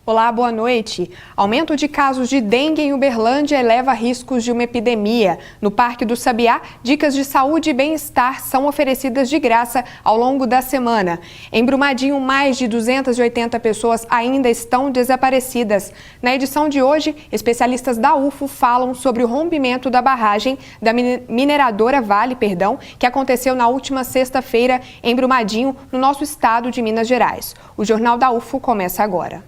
Olá, boa noite. Aumento de casos de dengue em Uberlândia eleva riscos de uma epidemia. No Parque do Sabiá, dicas de saúde e bem-estar são oferecidas de graça ao longo da semana. Em Brumadinho, mais de 280 pessoas ainda estão desaparecidas. Na edição de hoje, especialistas da UFO falam sobre o rompimento da barragem da mineradora Vale, que aconteceu na última sexta-feira em Brumadinho, no nosso estado de Minas Gerais. O Jornal da UFO começa agora.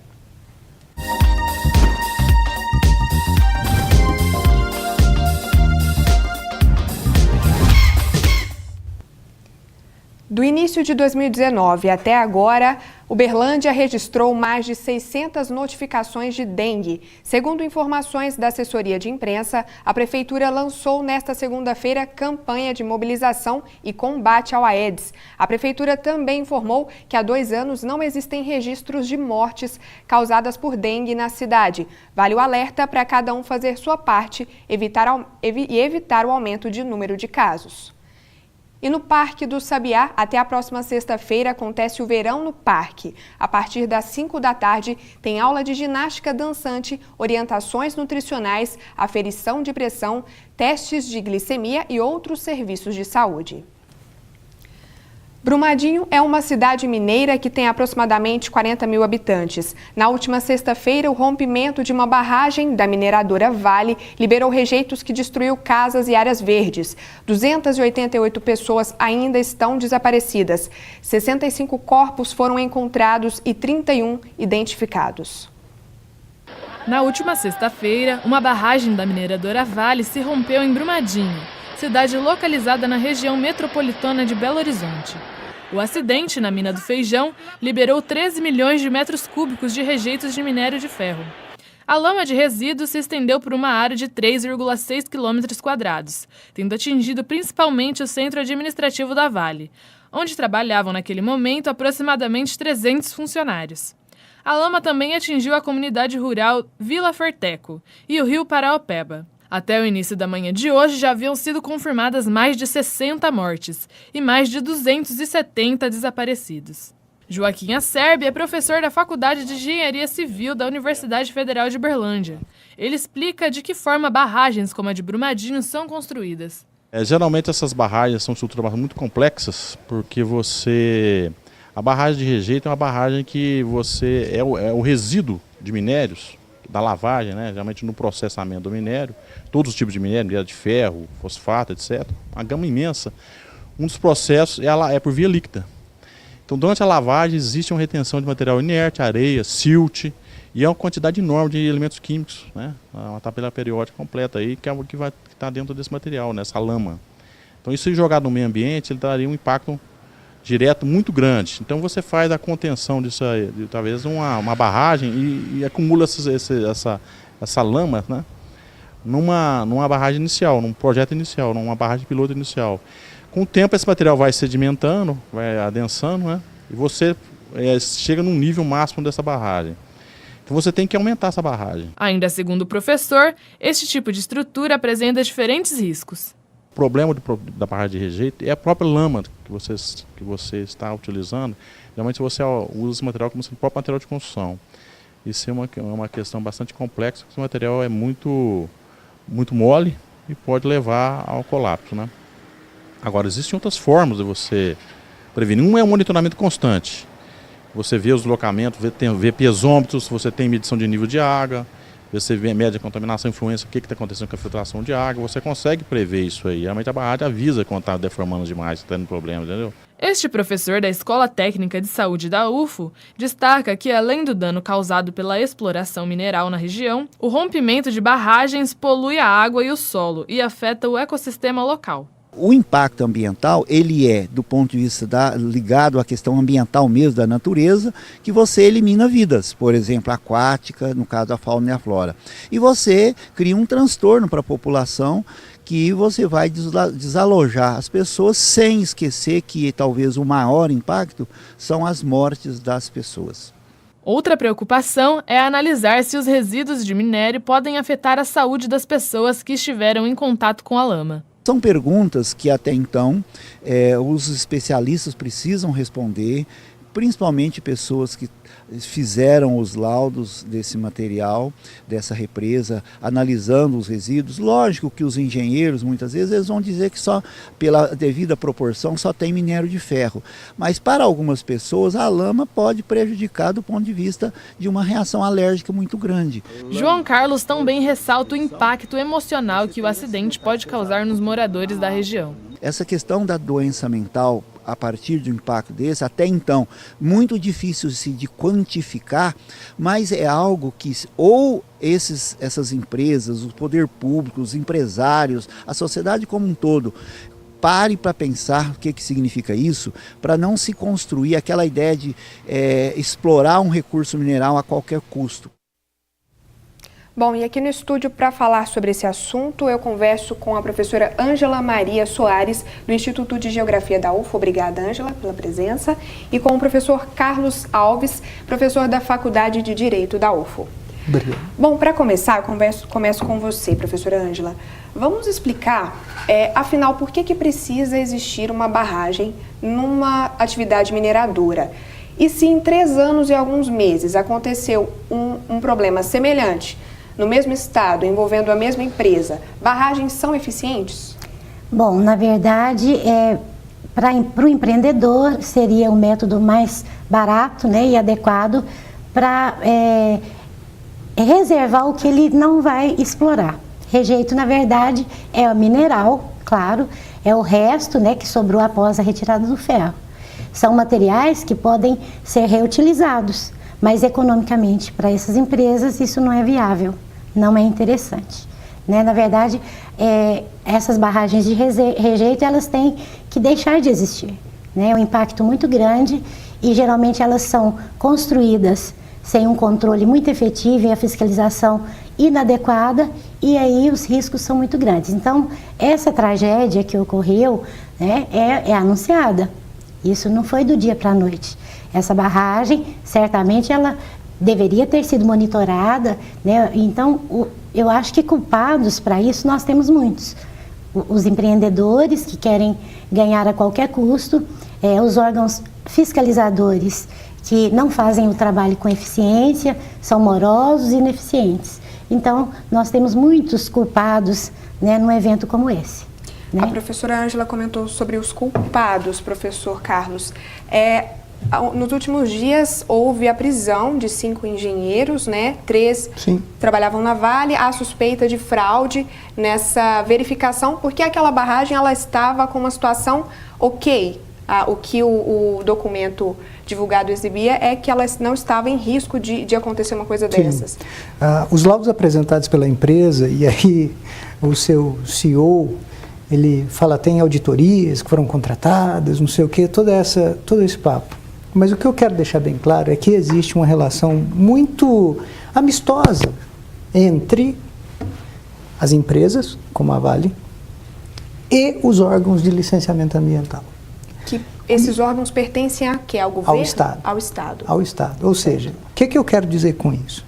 Do início de 2019 até agora, Uberlândia registrou mais de 600 notificações de dengue. Segundo informações da assessoria de imprensa, a Prefeitura lançou nesta segunda-feira campanha de mobilização e combate ao Aedes. A Prefeitura também informou que há 2 anos não existem registros de mortes causadas por dengue na cidade. Vale o alerta para cada um fazer sua parte e evitar o aumento de número de casos. E no Parque do Sabiá, até a próxima sexta-feira, acontece o Verão no Parque. A partir das 5 da tarde, tem aula de ginástica dançante, orientações nutricionais, aferição de pressão, testes de glicemia e outros serviços de saúde. Brumadinho é uma cidade mineira que tem aproximadamente 40 mil habitantes. Na última sexta-feira, o rompimento de uma barragem da mineradora Vale liberou rejeitos que destruiu casas e áreas verdes. 288 pessoas ainda estão desaparecidas. 65 corpos foram encontrados e 31 identificados. Na última sexta-feira, uma barragem da mineradora Vale se rompeu em Brumadinho, cidade localizada na região metropolitana de Belo Horizonte. O acidente na mina do Feijão liberou 13 milhões de metros cúbicos de rejeitos de minério de ferro. A lama de resíduos se estendeu por uma área de 3,6 km², tendo atingido principalmente o centro administrativo da Vale, onde trabalhavam naquele momento aproximadamente 300 funcionários. A lama também atingiu a comunidade rural Vila Forteco e o rio Paraopeba. Até o início da manhã de hoje já haviam sido confirmadas mais de 60 mortes e mais de 270 desaparecidos. Joaquim Acerbi é professor da Faculdade de Engenharia Civil da Universidade Federal de Uberlândia. Ele explica de que forma barragens como a de Brumadinho são construídas. Geralmente essas barragens são estruturas muito complexas, porque a barragem de rejeito é uma barragem que é o resíduo de minérios, da lavagem, né? Geralmente no processamento do minério, todos os tipos de minério de ferro, fosfato, etc. Uma gama imensa. Um dos processos é por via líquida. Então, durante a lavagem existe uma retenção de material inerte, areia, silt, e é uma quantidade enorme de elementos químicos, né? Uma tabela periódica completa aí, que é o que vai estar dentro desse material, nessa lama. Então, isso jogado no meio ambiente, ele daria um impacto direto muito grande. Então você faz a contenção disso aí, talvez uma barragem e acumula essa lama, né, numa barragem inicial, num projeto inicial, numa barragem piloto inicial. Com o tempo esse material vai sedimentando, vai adensando, né, e você chega num nível máximo dessa barragem. Então você tem que aumentar essa barragem. Ainda segundo o professor, este tipo de estrutura apresenta diferentes riscos. O problema da barragem de rejeito é a própria lama que você está utilizando. Geralmente você usa esse material como o próprio material de construção. Isso é uma questão bastante complexa, porque esse material é muito mole e pode levar ao colapso, né? Agora, existem outras formas de você prevenir. Um é o monitoramento constante. Você vê os deslocamentos, vê piezômetros, você tem medição de nível de água, você mede a contaminação, influência, o que está acontecendo com a filtração de água, você consegue prever isso aí. Realmente a barragem avisa quando está deformando demais, está tendo problema, entendeu? Este professor da Escola Técnica de Saúde da UFO destaca que, além do dano causado pela exploração mineral na região, o rompimento de barragens polui a água e o solo e afeta o ecossistema local. O impacto ambiental, ele é, do ponto de vista ligado à questão ambiental mesmo da natureza, que você elimina vidas, por exemplo, aquática, no caso da fauna e a flora. E você cria um transtorno para a população, que você vai desalojar as pessoas, sem esquecer que talvez o maior impacto são as mortes das pessoas. Outra preocupação é analisar se os resíduos de minério podem afetar a saúde das pessoas que estiveram em contato com a lama. São perguntas que até então os especialistas precisam responder, principalmente pessoas que fizeram os laudos desse material, dessa represa, analisando os resíduos. Lógico que os engenheiros, muitas vezes, eles vão dizer que só pela devida proporção só tem minério de ferro. Mas para algumas pessoas a lama pode prejudicar do ponto de vista de uma reação alérgica muito grande. João Carlos também ressalta o impacto emocional que o acidente pode causar nos moradores da região. Essa questão da doença mental, a partir do impacto desse, até então, muito difícil de quantificar, mas é algo que ou essas empresas, o poder público, os empresários, a sociedade como um todo, pare para pensar o que significa isso, para não se construir aquela ideia de explorar um recurso mineral a qualquer custo. Bom, e aqui no estúdio para falar sobre esse assunto, eu converso com a professora Ângela Maria Soares, do Instituto de Geografia da UFO. Obrigada, Ângela, pela presença. E com o professor Carlos Alves, professor da Faculdade de Direito da UFO. Obrigado. Bom, para começar, eu começo com você, professora Ângela. Vamos explicar, afinal, por que precisa existir uma barragem numa atividade mineradora? E se em 3 anos e alguns meses aconteceu um problema semelhante, no mesmo estado, envolvendo a mesma empresa, barragens são eficientes? Bom, na verdade, para o empreendedor seria o método mais barato, né, e adequado para reservar o que ele não vai explorar. Rejeito, na verdade, é o mineral, claro, é o resto, né, que sobrou após a retirada do ferro. São materiais que podem ser reutilizados, mas economicamente para essas empresas isso não é viável, não é interessante. Né? Na verdade, essas barragens de rejeito elas têm que deixar de existir. Né? É um impacto muito grande e geralmente elas são construídas sem um controle muito efetivo e a fiscalização inadequada e aí os riscos são muito grandes. Então, essa tragédia que ocorreu, né, é anunciada. Isso não foi do dia para a noite. Essa barragem, certamente, ela deveria ter sido monitorada, né? Então, eu acho que culpados para isso nós temos muitos. Os empreendedores que querem ganhar a qualquer custo, os órgãos fiscalizadores que não fazem o trabalho com eficiência, são morosos e ineficientes. Então, nós temos muitos culpados, né, num evento como esse. Né? A professora Ângela comentou sobre os culpados, professor Carlos. Nos últimos dias houve a prisão de 5 engenheiros, né? 3 Sim. trabalhavam na Vale. Há suspeita de fraude nessa verificação, porque aquela barragem ela estava com uma situação ok. O que o documento divulgado exibia é que ela não estava em risco de acontecer uma coisa dessas. Os laudos apresentados pela empresa, e aí o seu CEO, ele fala, tem auditorias que foram contratadas, não sei o quê, todo esse papo. Mas o que eu quero deixar bem claro é que existe uma relação muito amistosa entre as empresas, como a Vale, e os órgãos de licenciamento ambiental. Que esses órgãos pertencem a quê? Ao governo? Ao Estado. Ao Estado. Ao Estado. Ou seja, o que eu quero dizer com isso?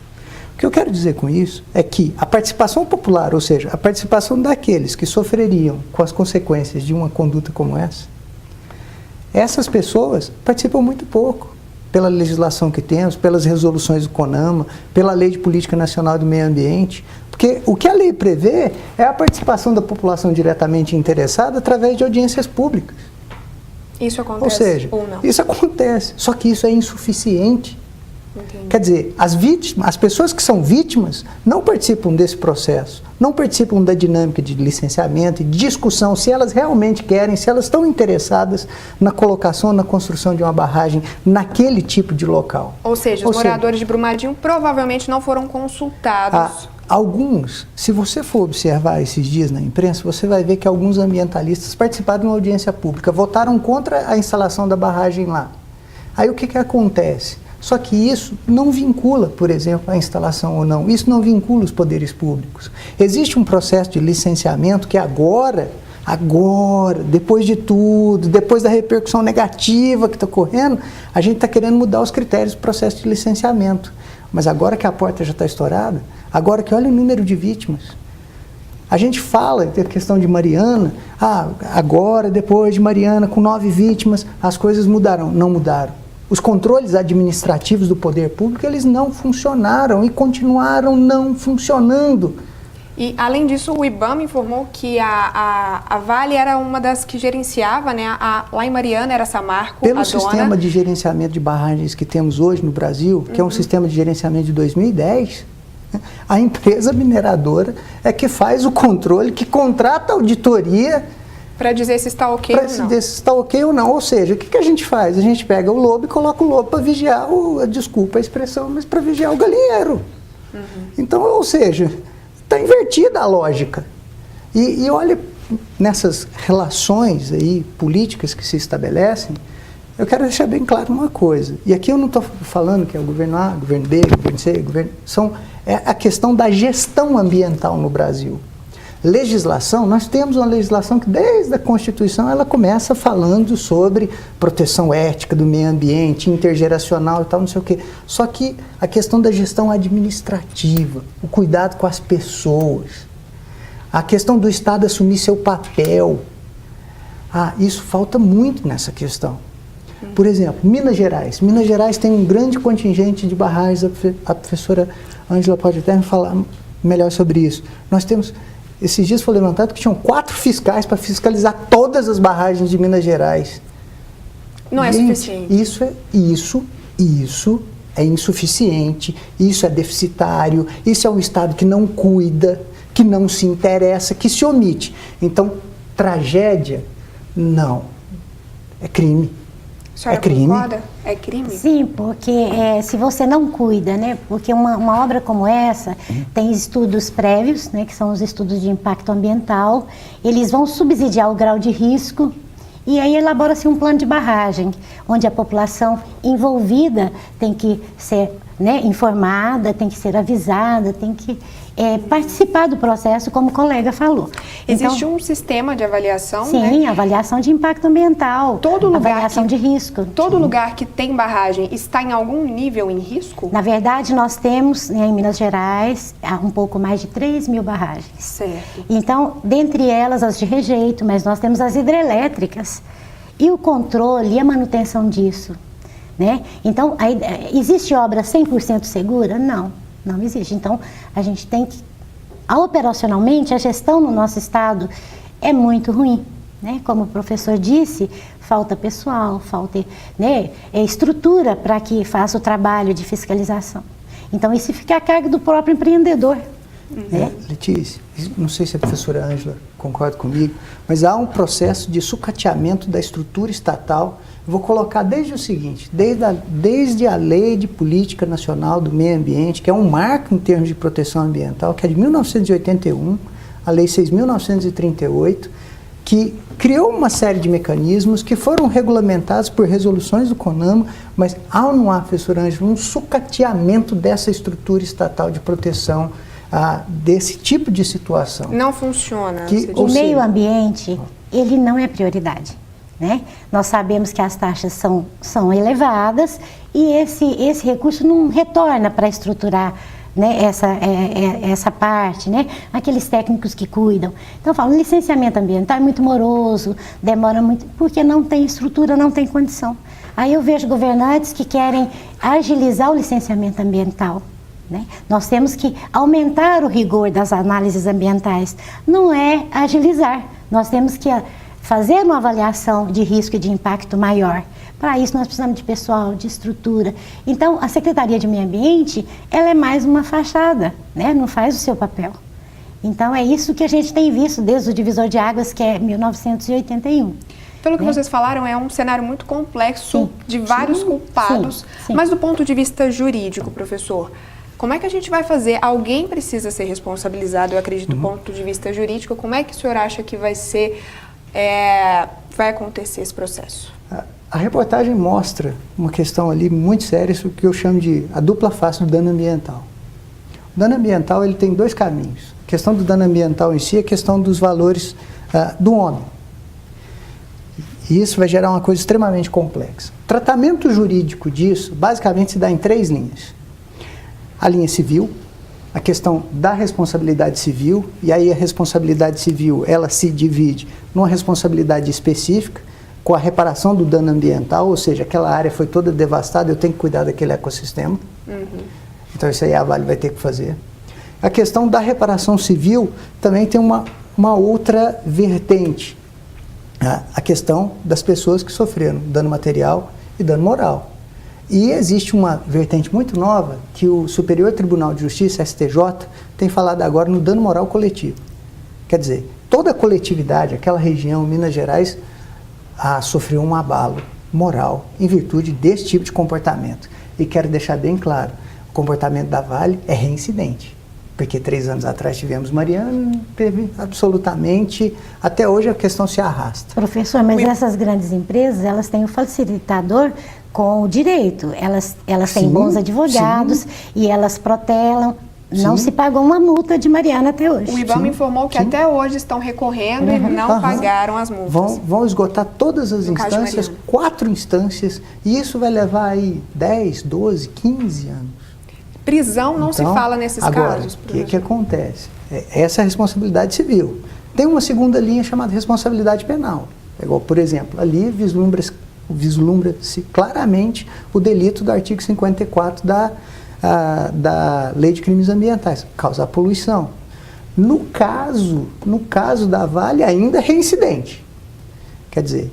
O que eu quero dizer com isso é que a participação popular, ou seja, a participação daqueles que sofreriam com as consequências de uma conduta como essas pessoas participam muito pouco pela legislação que temos, pelas resoluções do CONAMA, pela Lei de Política Nacional do Meio Ambiente, porque o que a lei prevê é a participação da população diretamente interessada através de audiências públicas. Isso acontece ou seja, ou não? Isso acontece, só que isso é insuficiente. Entendi. Quer dizer, as pessoas que são vítimas não participam desse processo, não participam da dinâmica de licenciamento e de discussão se elas realmente querem, se elas estão interessadas na colocação, na construção de uma barragem naquele tipo de local. Ou seja, os moradores de Brumadinho provavelmente não foram consultados. Alguns, se você for observar esses dias na imprensa, você vai ver que alguns ambientalistas participaram de uma audiência pública, votaram contra a instalação da barragem lá. Aí o que acontece? Só que isso não vincula, por exemplo, a instalação ou não. Isso não vincula os poderes públicos. Existe um processo de licenciamento que agora, depois de tudo, depois da repercussão negativa que está ocorrendo, a gente está querendo mudar os critérios do processo de licenciamento. Mas agora que a porta já está estourada, agora que olha o número de vítimas, a gente fala da questão de Mariana, agora, depois de Mariana, com 9 vítimas, as coisas mudaram. Não mudaram. os controles administrativos do poder público, eles não funcionaram e continuaram não funcionando. E, além disso, o IBAMA informou que a Vale era uma das que gerenciava, né? Lá em Mariana era a Samarco, Pelo a sistema dona. de gerenciamento de barragens que temos hoje no Brasil, que é um sistema de gerenciamento de 2010, a empresa mineradora é que faz o controle, que contrata a auditoria Para dizer se está ok para ou não. dizer se está ok ou não. Ou seja, o que a gente faz? A gente pega o lobo e coloca o lobo para vigiar, desculpa a expressão, mas para vigiar o galinheiro. Então, ou seja, está invertida a lógica. E olha, nessas relações aí políticas que se estabelecem, eu quero deixar bem claro uma coisa. E aqui eu não estou falando que é o governo A, governo B, governo C, é a questão da gestão ambiental no Brasil. Legislação, nós temos uma legislação que desde a Constituição ela começa falando sobre proteção ética do meio ambiente, intergeracional e tal, não sei o quê. Só que a questão da gestão administrativa, o cuidado com as pessoas, a questão do Estado assumir seu papel, isso falta muito nessa questão. Por exemplo, Minas Gerais. Minas Gerais tem um grande contingente de barragens, a professora Ângela pode até me falar melhor sobre isso. Nós temos... Esses dias foi levantado que tinham 4 fiscais para fiscalizar todas as barragens de Minas Gerais. Não é suficiente. Isso é insuficiente, isso é deficitário, isso é um Estado que não cuida, que não se interessa, que se omite. Então, tragédia, não. É crime. A senhora é crime. concorda? É crime? Sim, porque se você não cuida, né? Porque uma obra como essa tem estudos prévios, né? Que são os estudos de impacto ambiental. Eles vão subsidiar o grau de risco e aí elabora-se um plano de barragem, onde a população envolvida tem que ser, né, informada, tem que ser avisada, tem que participar do processo, como o colega falou. Existe então, um sistema de avaliação, sim, né? avaliação de impacto ambiental, Todo lugar avaliação de risco. Todo lugar que tem barragem está em algum nível em risco? Na verdade, nós temos, né, em Minas Gerais, um pouco mais de 3 mil barragens. Certo. Então, dentre elas, as de rejeito, mas nós temos as hidrelétricas. E o controle e a manutenção disso, né? Então, existe obra 100% segura? Não, não existe. Então, a gente tem que, operacionalmente, a gestão no nosso estado é muito ruim, né? Como o professor disse, falta pessoal, falta, né, estrutura para que faça o trabalho de fiscalização. Então, isso fica a cargo do próprio empreendedor. Né? Letícia, não sei se a professora Ângela concorda comigo, mas há um processo de sucateamento da estrutura estatal. Eu vou colocar desde o seguinte, desde a Lei de Política Nacional do Meio Ambiente, que é um marco em termos de proteção ambiental, que é de 1981, a Lei 6.938, que criou uma série de mecanismos que foram regulamentados por resoluções do CONAMA, mas há ou não há, professora Ângela, um sucateamento dessa estrutura estatal de proteção desse tipo de situação. Não funciona. O meio ambiente, ele não é prioridade, né? Nós sabemos que as taxas são elevadas e esse recurso não retorna para estruturar, né, essa parte, né? Aqueles técnicos que cuidam. Então, eu falo, o licenciamento ambiental é muito moroso, demora muito, porque não tem estrutura, não tem condição. Aí eu vejo governantes que querem agilizar o licenciamento ambiental. Né? Nós temos que aumentar o rigor das análises ambientais, não é agilizar. Nós temos que fazer uma avaliação de risco e de impacto maior. Para isso nós precisamos de pessoal, de estrutura. Então a Secretaria de Meio Ambiente, ela é mais uma fachada, né? Não faz o seu papel. Então é isso que a gente tem visto desde o divisor de águas, que é 1981. Pelo que vocês falaram, é um cenário muito complexo, sim, de vários culpados. Sim. Mas do ponto de vista jurídico, professor, como é que a gente vai fazer? Alguém precisa ser responsabilizado, eu acredito, do ponto de vista jurídico. Como é que o senhor acha que vai acontecer esse processo? A reportagem mostra uma questão ali muito séria, isso que eu chamo de a dupla face do dano ambiental. O dano ambiental, ele tem 2 caminhos. A questão do dano ambiental em si é a questão dos valores do homem. E isso vai gerar uma coisa extremamente complexa. O tratamento jurídico disso, basicamente, se dá em 3 linhas. A linha civil, a questão da responsabilidade civil, e aí a responsabilidade civil, ela se divide numa responsabilidade específica, com a reparação do dano ambiental, ou seja, aquela área foi toda devastada, eu tenho que cuidar daquele ecossistema. Então isso aí a Vale vai ter que fazer. A questão da reparação civil também tem uma outra vertente. A questão das pessoas que sofreram dano material e dano moral. E existe uma vertente muito nova que o Superior Tribunal de Justiça, STJ, tem falado agora no dano moral coletivo. Quer dizer, toda a coletividade, aquela região, Minas Gerais, sofreu um abalo moral em virtude desse tipo de comportamento. E quero deixar bem claro, o comportamento da Vale é reincidente. Porque 3 anos atrás tivemos Mariana, teve absolutamente, até hoje a questão se arrasta. Professor, mas essas grandes empresas, elas têm o facilitador com o direito. Elas têm bons advogados e elas protelam. Não se pagou uma multa de Mariana até hoje. O IBAMA informou que até hoje estão recorrendo e não pagaram as multas. Vão esgotar todas as instâncias, 4 instâncias, e isso vai levar aí 10, 12, 15 anos. Prisão não se fala nesses casos. Agora, o que acontece? Essa é a responsabilidade civil. Tem uma segunda linha chamada responsabilidade penal. Igual, por exemplo, ali vislumbra-se claramente o delito do artigo 54 da Lei de Crimes Ambientais, causar poluição. No caso da Vale, ainda é reincidente. Quer dizer,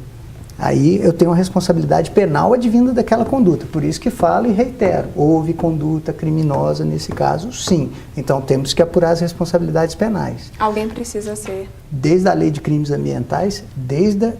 aí eu tenho uma responsabilidade penal advinda daquela conduta. Por isso que falo e reitero, houve conduta criminosa nesse caso, sim. Então temos que apurar as responsabilidades penais. Alguém precisa ser. Desde a Lei de Crimes Ambientais, desde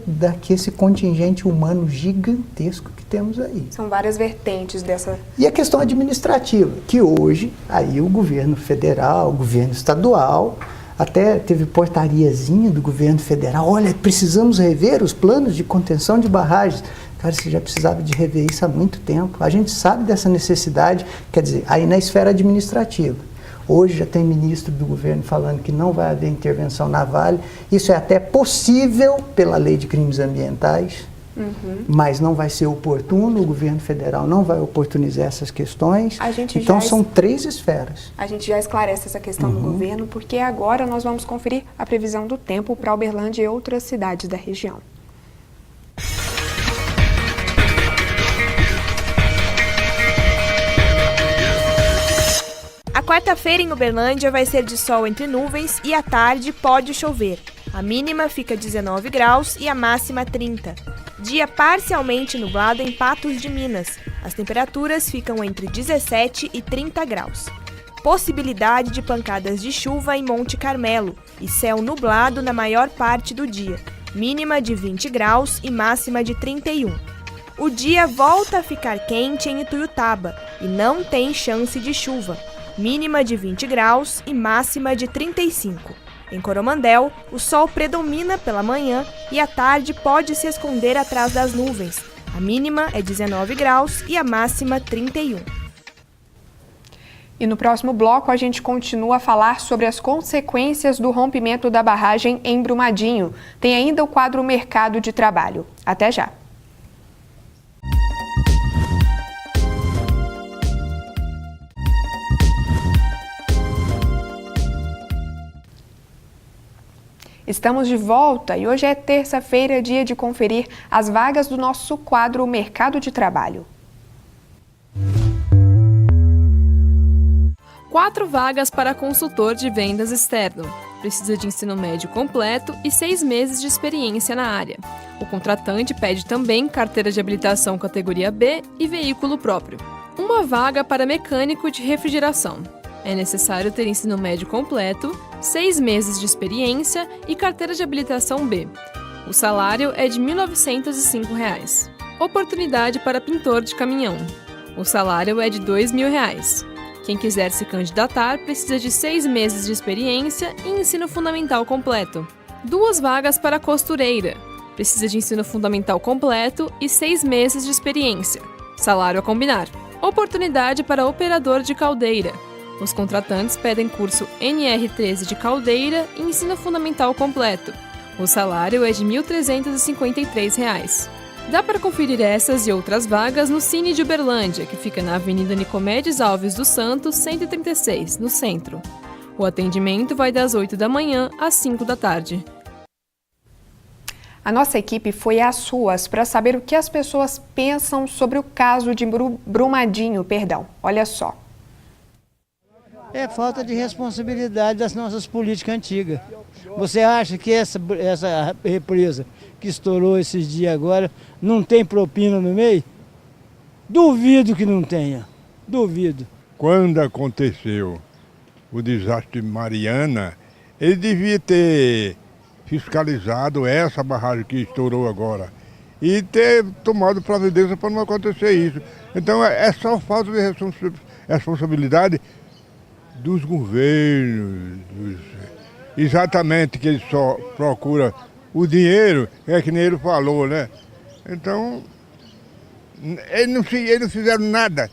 esse contingente humano gigantesco que temos aí. São várias vertentes dessa... E a questão administrativa, que hoje aí o governo federal, o governo estadual... Até teve portariazinha do governo federal, olha, precisamos rever os planos de contenção de barragens. Cara, você já precisava de rever isso há muito tempo. A gente sabe dessa necessidade, quer dizer, aí na esfera administrativa. Hoje já tem ministro do governo falando que não vai haver intervenção na Vale. Isso é até possível pela Lei de Crimes Ambientais, mas não vai ser oportuno, o governo federal não vai oportunizar essas questões. Então são 3 esferas. A gente já esclarece essa questão do governo, porque agora nós vamos conferir a previsão do tempo para Uberlândia e outras cidades da região. A quarta-feira em Uberlândia vai ser de sol entre nuvens e à tarde pode chover. A mínima fica 19 graus e a máxima 30. Dia parcialmente nublado em Patos de Minas. As temperaturas ficam entre 17 e 30 graus. Possibilidade de pancadas de chuva em Monte Carmelo e céu nublado na maior parte do dia. Mínima de 20 graus e máxima de 31. O dia volta a ficar quente em Ituiutaba e não tem chance de chuva. Mínima de 20 graus e máxima de 35. Em Coromandel, o sol predomina pela manhã e à tarde pode se esconder atrás das nuvens. A mínima é 19 graus e a máxima 31. E no próximo bloco a gente continua a falar sobre as consequências do rompimento da barragem em Brumadinho. Tem ainda o quadro Mercado de Trabalho. Até já! Estamos de volta e hoje é terça-feira, dia de conferir as vagas do nosso quadro Mercado de Trabalho. 4 vagas para consultor de vendas externo. Precisa de ensino médio completo e 6 meses de experiência na área. O contratante pede também carteira de habilitação categoria B e veículo próprio. 1 vaga para mecânico de refrigeração. É necessário ter ensino médio completo, 6 meses de experiência e carteira de habilitação B. O salário é de R$ 1.905. Oportunidade para pintor de caminhão. O salário é de R$ 2.000. Quem quiser se candidatar precisa de 6 meses de experiência e ensino fundamental completo. 2 vagas para costureira. Precisa de ensino fundamental completo e 6 meses de experiência. Salário a combinar. Oportunidade para operador de caldeira. Os contratantes pedem curso NR13 de caldeira e ensino fundamental completo. O salário é de R$ 1.353. Dá para conferir essas e outras vagas no Cine de Uberlândia, que fica na Avenida Nicomedes Alves dos Santos, 136, no centro. O atendimento vai das 8 da manhã às 5 da tarde. A nossa equipe foi às ruas para saber o que as pessoas pensam sobre o caso de Brumadinho, Olha só. É falta de responsabilidade das nossas políticas antigas. Você acha que essa represa que estourou esses dias agora não tem propina no meio? Duvido que não tenha, duvido. Quando aconteceu o desastre de Mariana, ele devia ter fiscalizado essa barragem que estourou agora e ter tomado providência para não acontecer isso. Então é só falta de responsabilidade dos governos, exatamente, que eles só procuram o dinheiro, é que nem ele falou, né? Então, eles não fizeram nada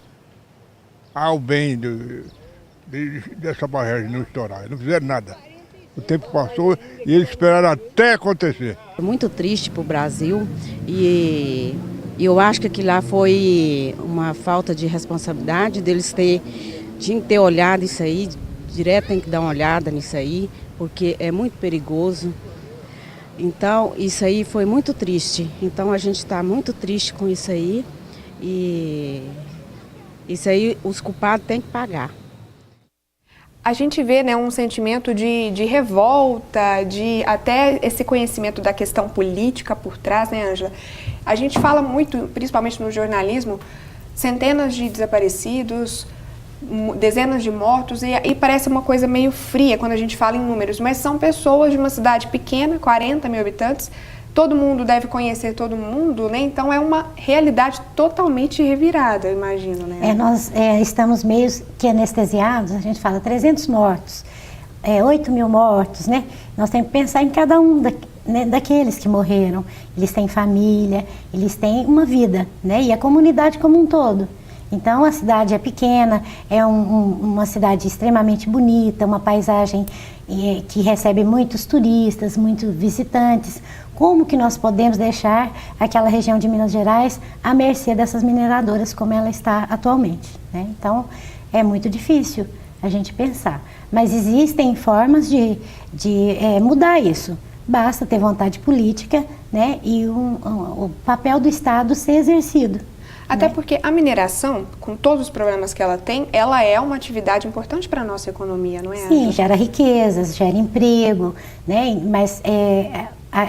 ao bem dessa barragem não estourar, eles não fizeram nada. O tempo passou e eles esperaram até acontecer. É muito triste para o Brasil e eu acho que aquilo lá foi uma falta de responsabilidade deles tinham que ter olhado isso aí, direto tem que dar uma olhada nisso aí, porque é muito perigoso. Então, isso aí foi muito triste. Então, a gente está muito triste com isso aí e isso aí os culpados têm que pagar. A gente vê, né, um sentimento de revolta, de até esse conhecimento da questão política por trás, né, Ângela? A gente fala muito, principalmente no jornalismo, centenas de desaparecidos, dezenas de mortos, e parece uma coisa meio fria quando a gente fala em números, mas são pessoas de uma cidade pequena, 40 mil habitantes, todo mundo deve conhecer todo mundo, né? Então é uma realidade totalmente revirada, eu imagino, né? Nós estamos meio que anestesiados, a gente fala 300 mortos, 8 mil mortos, né? Nós temos que pensar em cada um daqueles que morreram. Eles têm família, eles têm uma vida, né? E a comunidade como um todo. Então a cidade é pequena, é uma cidade extremamente bonita, uma paisagem que recebe muitos turistas, muitos visitantes. Como que nós podemos deixar aquela região de Minas Gerais à mercê dessas mineradoras como ela está atualmente, né? Então é muito difícil a gente pensar, mas existem formas de mudar isso. Basta ter vontade política, né? E o papel do Estado ser exercido. Até porque a mineração, com todos os problemas que ela tem, ela é uma atividade importante para a nossa economia, não é? Sim, gera riquezas, gera emprego, né? Mas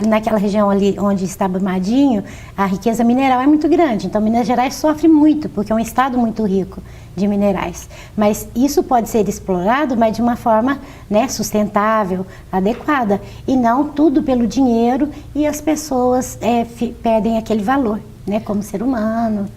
naquela região ali onde está Brumadinho, a riqueza mineral é muito grande. Então, Minas Gerais sofre muito, porque é um estado muito rico de minerais. Mas isso pode ser explorado, mas de uma forma, né, sustentável, adequada. E não tudo pelo dinheiro e as pessoas perdem aquele valor, né, como ser humano.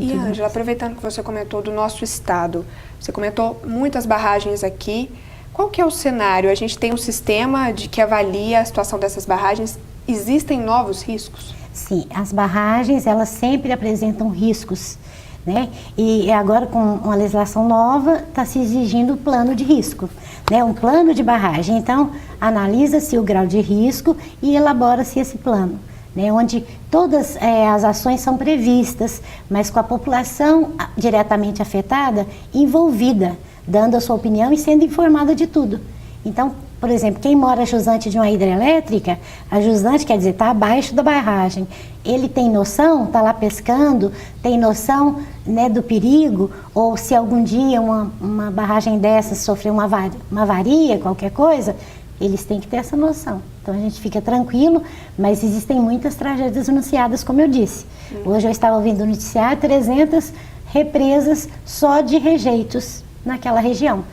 E Ângela, aproveitando que você comentou do nosso estado, você comentou muitas barragens aqui. Qual que é o cenário? A gente tem um sistema que avalia a situação dessas barragens. Existem novos riscos? Sim, as barragens, elas sempre apresentam riscos, né? E agora, com uma legislação nova, está se exigindo plano de risco, né? Um plano de barragem. Então, analisa-se o grau de risco e elabora-se esse plano, né? Onde todas as ações são previstas, mas com a população diretamente afetada, envolvida, dando a sua opinião e sendo informada de tudo. Então, por exemplo, quem mora jusante de uma hidrelétrica, a jusante quer dizer, está abaixo da barragem. Ele tem noção, está lá pescando, tem noção, né, do perigo, ou se algum dia uma barragem dessas sofrer uma avaria, qualquer coisa, eles têm que ter essa noção. Então a gente fica tranquilo, mas existem muitas tragédias anunciadas, como eu disse. Hoje eu estava ouvindo o noticiário, 300 represas só de rejeitos naquela região.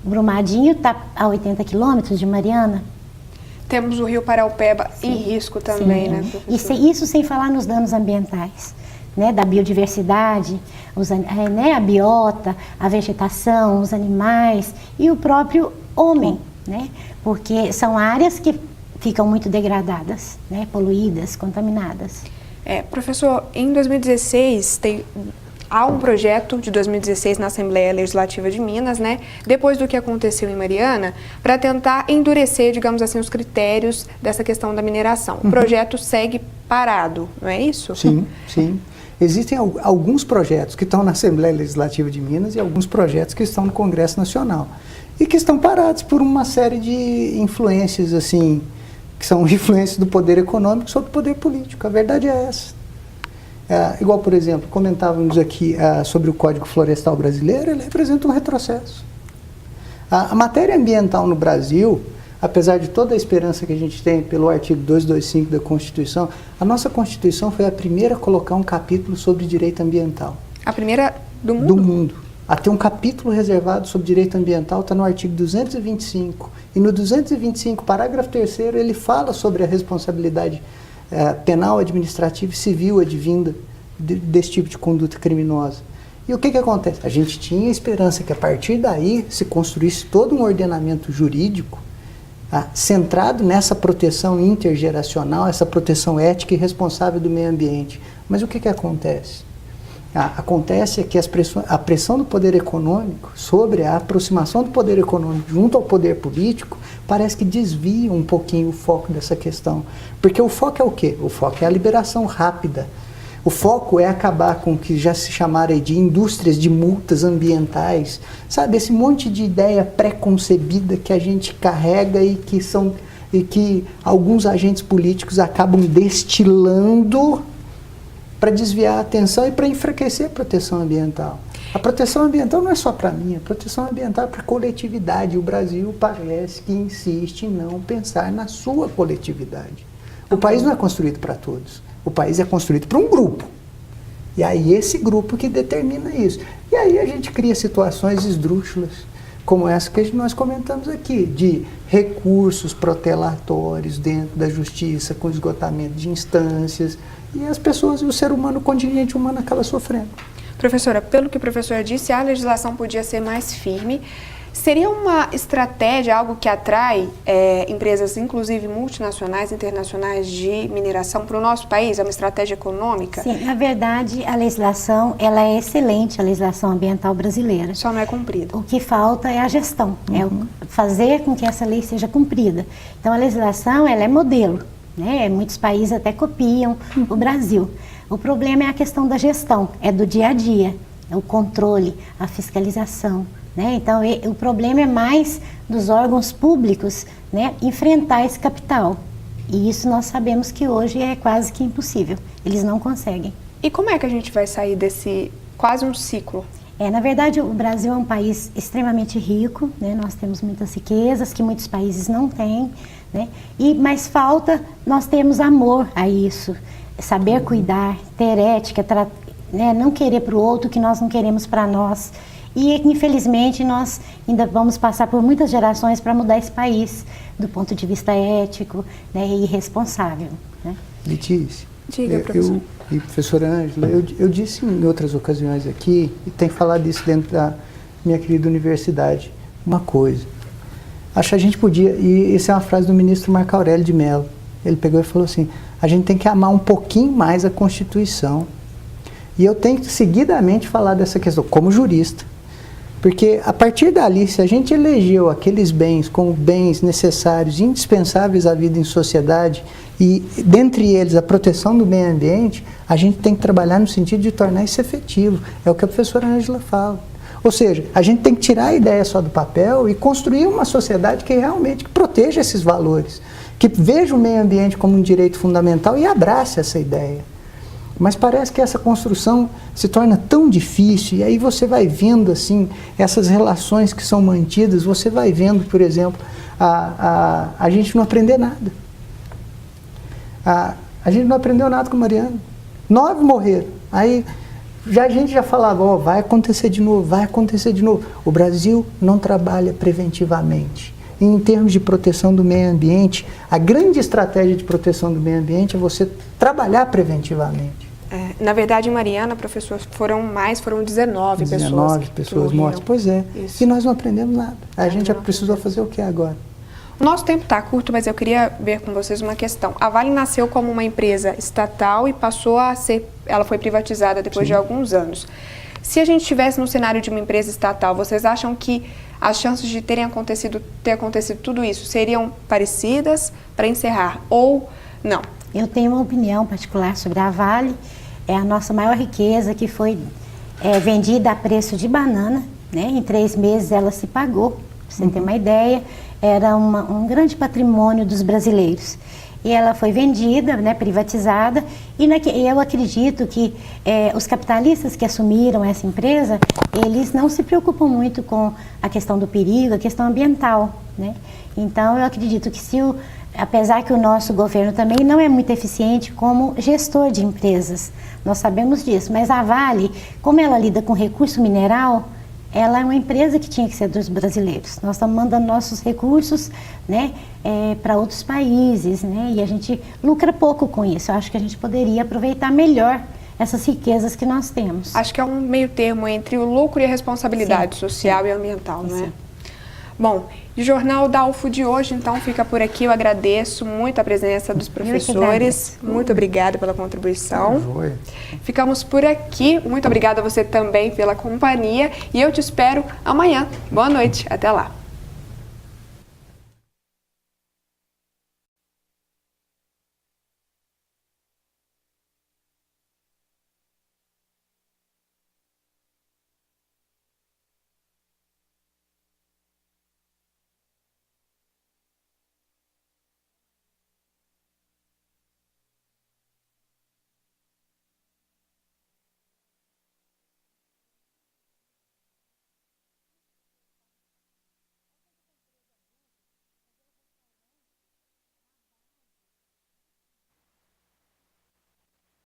Brumadinho está a 80 quilômetros de Mariana. Temos o rio Paraupeba em risco também, né, professor? Isso sem falar nos danos ambientais, né, da biodiversidade, né, a biota, a vegetação, os animais e o próprio homem, né, porque são áreas que ficam muito degradadas, né, poluídas, contaminadas. Professor, em 2016 há um projeto de 2016 na Assembleia Legislativa de Minas, né, depois do que aconteceu em Mariana, para tentar endurecer, digamos assim, os critérios dessa questão da mineração. O projeto segue parado, não é isso? Sim, sim. Existem alguns projetos que estão na Assembleia Legislativa de Minas e alguns projetos que estão no Congresso Nacional e que estão parados por uma série de influências, assim, que são influências do poder econômico sobre o poder político. A verdade é essa. Igual, por exemplo, comentávamos aqui sobre o Código Florestal Brasileiro, ele representa um retrocesso. A matéria ambiental no Brasil, apesar de toda a esperança que a gente tem pelo artigo 225 da Constituição, a nossa Constituição foi a primeira a colocar um capítulo sobre direito ambiental. A primeira do mundo? Do mundo. Até um capítulo reservado sobre direito ambiental está no artigo 225. E no 225, parágrafo 3º, ele fala sobre a responsabilidade penal, administrativa e civil advinda desse tipo de conduta criminosa. E o que acontece? A gente tinha esperança que a partir daí se construísse todo um ordenamento jurídico centrado nessa proteção intergeracional, essa proteção ética e responsável do meio ambiente. Mas o que acontece? Acontece que a pressão do poder econômico sobre a aproximação do poder econômico junto ao poder político parece que desvia um pouquinho o foco dessa questão. Porque o foco é o quê? O foco é a liberação rápida. O foco é acabar com o que já se chamaram de indústrias de multas ambientais, sabe? Esse monte de ideia pré-concebida que a gente carrega e que alguns agentes políticos acabam destilando para desviar a atenção e para enfraquecer a proteção ambiental. A proteção ambiental não é só para mim, a proteção ambiental é para a coletividade. O Brasil parece que insiste em não pensar na sua coletividade. O país não é construído para todos. O país é construído por um grupo. E aí esse grupo que determina isso. E aí a gente cria situações esdrúxulas, como essa que nós comentamos aqui, de recursos protelatórios dentro da justiça, com esgotamento de instâncias, e as pessoas, o ser humano, o contingente humano acaba sofrendo. Professora, pelo que o professor disse, a legislação podia ser mais firme. Seria uma estratégia, algo que atrai empresas, inclusive multinacionais, internacionais de mineração para o nosso país? É uma estratégia econômica? Sim, na verdade, a legislação ela é excelente, a legislação ambiental brasileira. Só não é cumprida. O que falta é a gestão, é fazer com que essa lei seja cumprida. Então, a legislação ela é modelo, né? Muitos países até copiam o Brasil. O problema é a questão da gestão, é do dia a dia, é o controle, a fiscalização. Né? Então, o problema é mais dos órgãos públicos, né, enfrentar esse capital. E isso nós sabemos que hoje é quase que impossível. Eles não conseguem. E como é que a gente vai sair desse quase um ciclo? Na verdade, o Brasil é um país extremamente rico, né? Nós temos muitas riquezas que muitos países não têm, né? Mas falta nós termos amor a isso, saber cuidar, ter ética, né? Não querer para o outro o que nós não queremos para nós. E, infelizmente, nós ainda vamos passar por muitas gerações para mudar esse país, do ponto de vista ético, né, e responsável. Né? Letícia, diga, professor. E professora Ângela, eu disse em outras ocasiões aqui, e tenho falado isso dentro da minha querida universidade, uma coisa. Acho que a gente podia, e essa é uma frase do ministro Marco Aurélio de Mello, ele pegou e falou assim, a gente tem que amar um pouquinho mais a Constituição. E eu tenho que seguidamente falar dessa questão, como jurista. Porque a partir dali, se a gente elegeu aqueles bens como bens necessários, indispensáveis à vida em sociedade, e dentre eles a proteção do meio ambiente, a gente tem que trabalhar no sentido de tornar isso efetivo. É o que a professora Ângela fala. Ou seja, a gente tem que tirar a ideia só do papel e construir uma sociedade que realmente proteja esses valores, que veja o meio ambiente como um direito fundamental e abrace essa ideia. Mas parece que essa construção se torna tão difícil, e aí você vai vendo assim, essas relações que são mantidas, você vai vendo, por exemplo, a gente não aprender nada. A gente não aprendeu nada com Mariana. 9 morreram. Aí a gente já falava, vai acontecer de novo, vai acontecer de novo. O Brasil não trabalha preventivamente. E em termos de proteção do meio ambiente, a grande estratégia de proteção do meio ambiente é você trabalhar preventivamente. Na verdade, em Mariana, professor, foram 19 pessoas. 19 pessoas mortas. Pois é. Isso. E nós não aprendemos nada. A gente já precisou fazer o que agora? O nosso tempo está curto, mas eu queria ver com vocês uma questão. A Vale nasceu como uma empresa estatal e passou a ser, ela foi privatizada depois de alguns anos. Se a gente estivesse no cenário de uma empresa estatal, vocês acham que as chances de ter acontecido tudo isso seriam parecidas, para encerrar, ou não? Eu tenho uma opinião particular sobre a Vale. É a nossa maior riqueza, que foi vendida a preço de banana, né? Em 3 meses ela se pagou, você ter uma ideia, era um grande patrimônio dos brasileiros. E ela foi vendida, né, privatizada, e eu acredito que os capitalistas que assumiram essa empresa, eles não se preocupam muito com a questão do perigo, a questão ambiental, né? Então, eu acredito que apesar que o nosso governo também não é muito eficiente como gestor de empresas, nós sabemos disso, mas a Vale, como ela lida com recurso mineral, ela é uma empresa que tinha que ser dos brasileiros. Nós estamos mandando nossos recursos, né, para outros países, né, e a gente lucra pouco com isso. Eu acho que a gente poderia aproveitar melhor essas riquezas que nós temos. Acho que é um meio termo entre o lucro e a responsabilidade social e ambiental, não é? Bom, o Jornal da UFO de hoje, então, fica por aqui. Eu agradeço muito a presença dos professores. Muito obrigada pela contribuição. Ficamos por aqui. Muito obrigada a você também pela companhia. E eu te espero amanhã. Boa noite. Até lá.